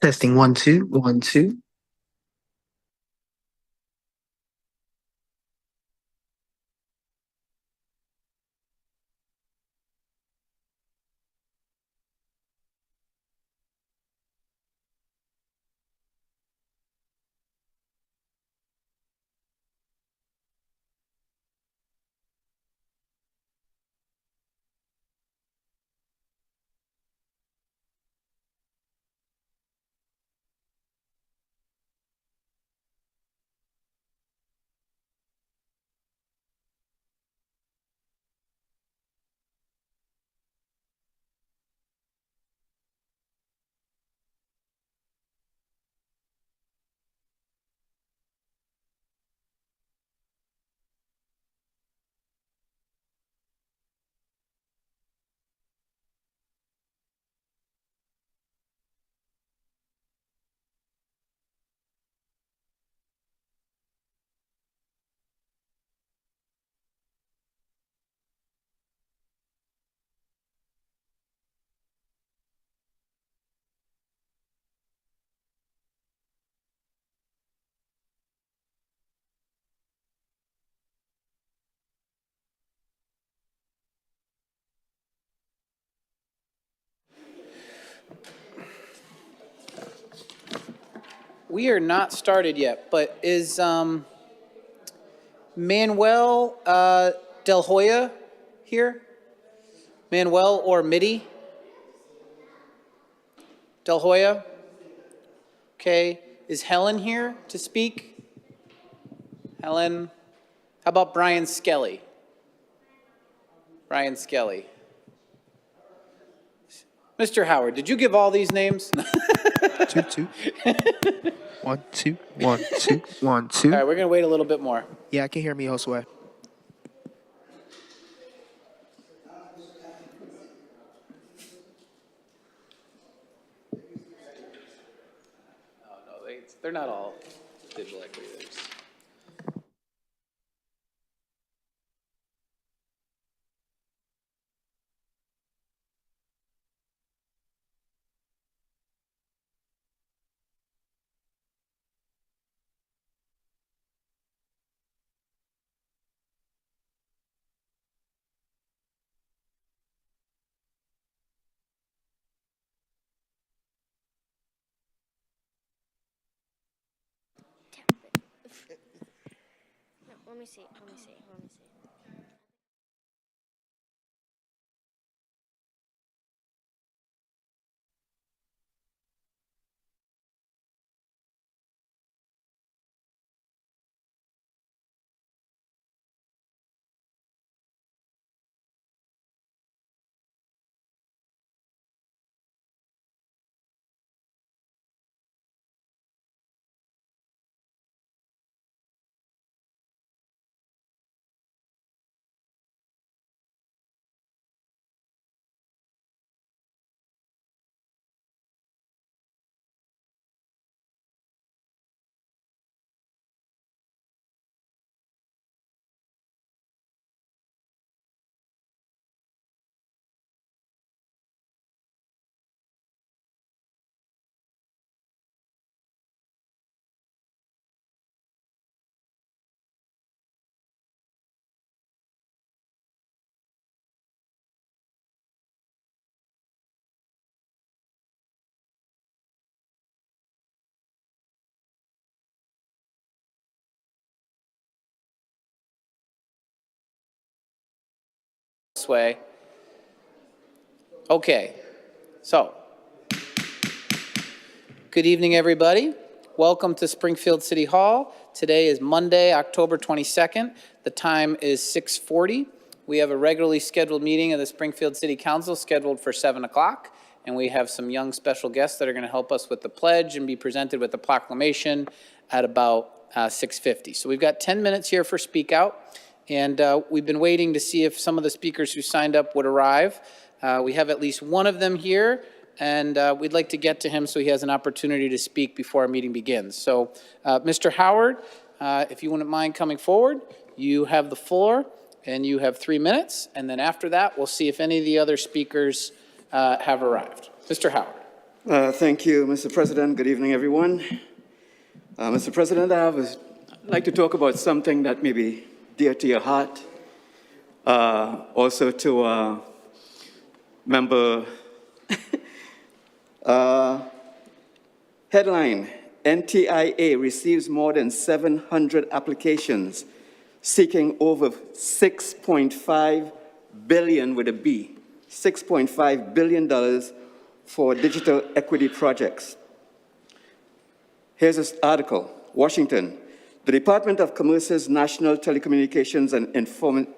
Testing 1 2 1 2. We are not started yet, but is Manuel Del Hoya here? Manuel or Mitty? Del Hoya? Okay. Is Helen here to speak? Helen? How about Brian Skelly? Brian Skelly. Mr. Howard, did you give all these names? 2 2. 1 2 1 2 1 2. All right, we're going to wait a little bit more. Yeah, I can hear me, Josue. Oh, no, they're not all digital equity. No, let me see. Let me see. Let me see. This way. Okay, so good evening, everybody. Welcome to Springfield City Hall. Today is Monday, October 22nd. The time is 6:40. We have a regularly scheduled meeting of the Springfield City Council scheduled for 7 o'clock, and we have some young special guests that are going to help us with the pledge and be presented with the proclamation at about 6:50. So we've got 10 minutes here for Speak Out, and we've been waiting to see if some of the speakers who signed up would arrive. We have at least one of them here, and we'd like to get to him so he has an opportunity to speak before our meeting begins. So, Mr. Howard, if you wouldn't mind coming forward, you have the floor, and you have 3 minutes, and then after that, we'll see if any of the other speakers have arrived. Mr. Howard. Thank you, Mr. President. Good evening, everyone. Mr. President, I'd like to talk about something that may be dear to your heart. Also to member headline, NTIA receives more than 700 applications seeking over $6.5 billion with a B, $6.5 billion for digital equity projects. Here's this article, Washington. The Department of Commerce's National Telecommunications and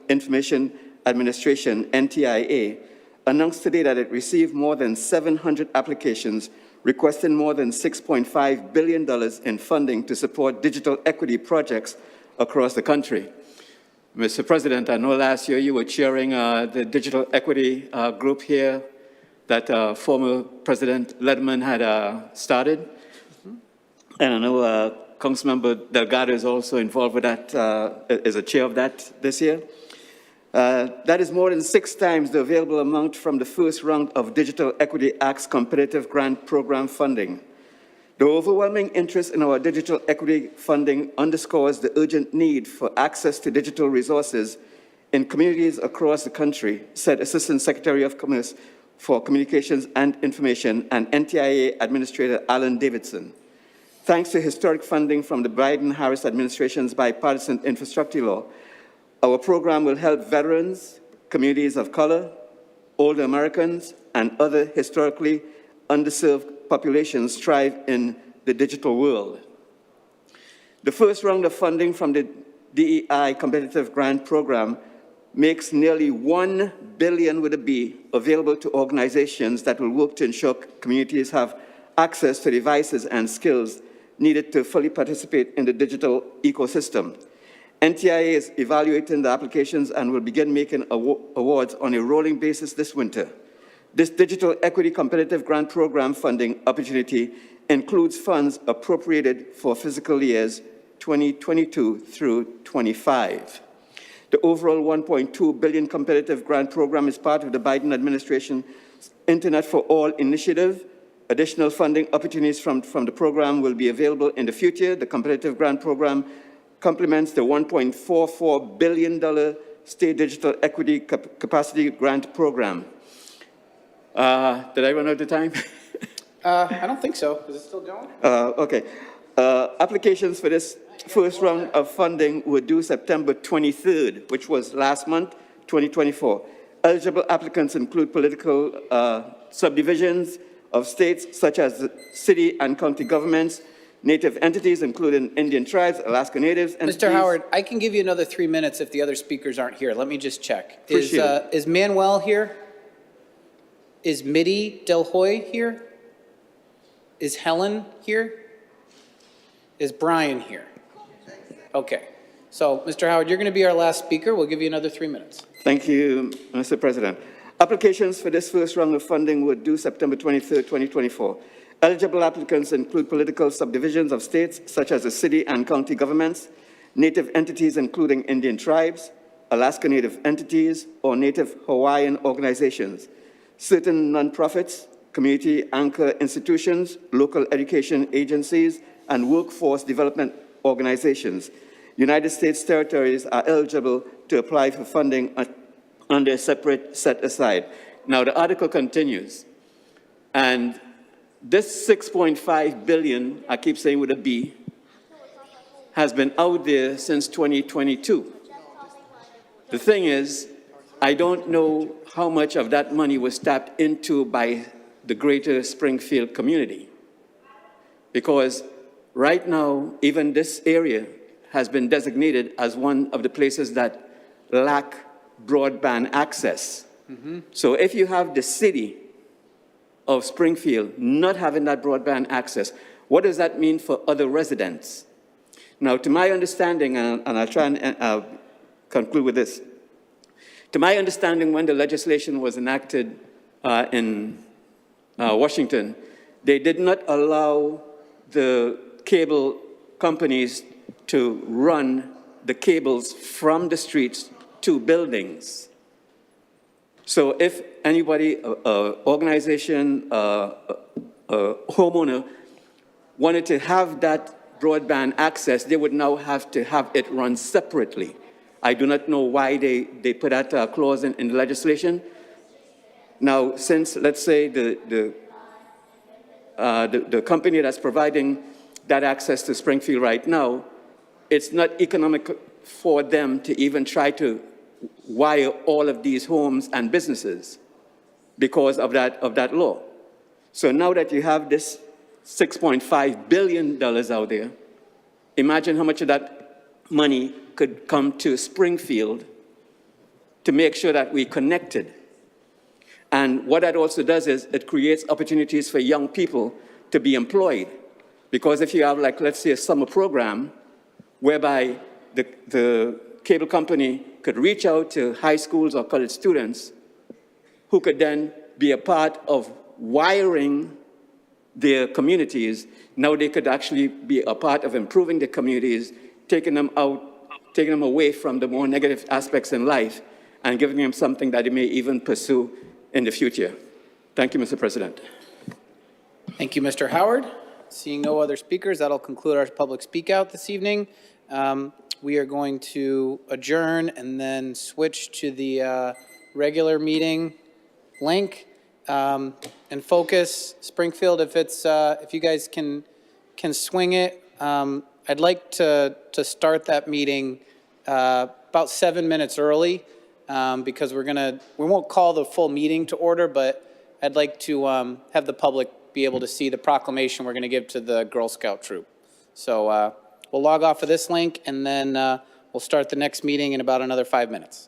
Information Administration, NTIA, announced today that it received more than 700 applications requesting more than $6.5 billion in funding to support digital equity projects across the country. Mr. President, I know last year you were chairing the digital equity group here that former President Letterman had started. Mm-hmm. And I know Councilmember Delgado is also involved with that, is a chair of that this year. That is more than 6 times the available amount from the first round of Digital Equity Act's competitive grant program funding. The overwhelming interest in our digital equity funding underscores the urgent need for access to digital resources in communities across the country, said Assistant Secretary of Commerce for Communications and Information and NTIA Administrator Alan Davidson. Thanks to historic funding from the Biden-Harris administration's bipartisan infrastructure law, our program will help veterans, communities of color, older Americans, and other historically underserved populations thrive in the digital world. The first round of funding from the DEI Competitive Grant Program makes nearly $1 billion with a B available to organizations that will work to ensure communities have access to devices and skills needed to fully participate in the digital ecosystem. NTIA is evaluating the applications and will begin making awards on a rolling basis this winter. This Digital Equity Competitive Grant Program funding opportunity includes funds appropriated for fiscal years 2022 through 25. The overall $1.2 billion competitive grant program is part of the Biden administration's Internet for All initiative. Additional funding opportunities from the program will be available in the future. The competitive grant program complements the $1.44 billion State Digital Equity Capacity Grant Program. Did I run out of time? I don't think so. Is it still going? Okay. Applications for this first round of funding were due September 23rd, which was last month, 2024. Eligible applicants include political subdivisions of states such as the city and county governments, Native entities, including Indian tribes, Alaska Natives. Mr. Howard, I can give you another 3 minutes if the other speakers aren't here. Let me just check. Is Manuel here? Is Mitty Del Hoy here? Is Helen here? Is Brian here? Okay. So, Mr. Howard, you're going to be our last speaker. We'll give you another 3 minutes. Thank you, Mr. President. Applications for this first round of funding were due September 23, 2024. Eligible applicants include political subdivisions of states such as the city and county governments, Native entities including Indian tribes, Alaska Native entities, or Native Hawaiian organizations, certain nonprofits, community anchor institutions, local education agencies, and workforce development organizations. United States territories are eligible to apply for funding under a separate set aside. Now, the article continues, and this $6.5 billion, I keep saying with a B, has been out there since 2022. The thing is, I don't know how much of that money was tapped into by the greater Springfield community, because right now, even this area has been designated as one of the places that lack broadband access. Mm-hmm. So if you have the city of Springfield not having that broadband access, what does that mean for other residents? Now, to my understanding, and I'll try and conclude with this, to my understanding, when the legislation was enacted in Washington, they did not allow the cable companies to run the cables from the streets to buildings. So if anybody, organization, a homeowner wanted to have that broadband access, they would now have to have it run separately. I do not know why they put that clause in the legislation. Now, since, let's say, the company that's providing that access to Springfield right now, it's not economic for them to even try to wire all of these homes and businesses because of that law. So now that you have this $6.5 billion out there, imagine how much of that money could come to Springfield to make sure that we're connected. And what that also does is it creates opportunities for young people to be employed. Because if you have, like, let's say, a summer program whereby the cable company could reach out to high schools or college students who could then be a part of wiring their communities, now they could actually be a part of improving the communities, taking them away from the more negative aspects in life and giving them something that they may even pursue in the future. Thank you, Mr. President. Thank you, Mr. Howard. Seeing no other speakers, that'll conclude our public speak out this evening. We are going to adjourn and then switch to the regular meeting link and focus. Springfield, if you guys can swing it, I'd like to start that meeting about 7 minutes early because we won't call the full meeting to order, but I'd like to have the public be able to see the proclamation we're going to give to the Girl Scout troop. So we'll log off of this link and then we'll start the next meeting in about another 5 minutes.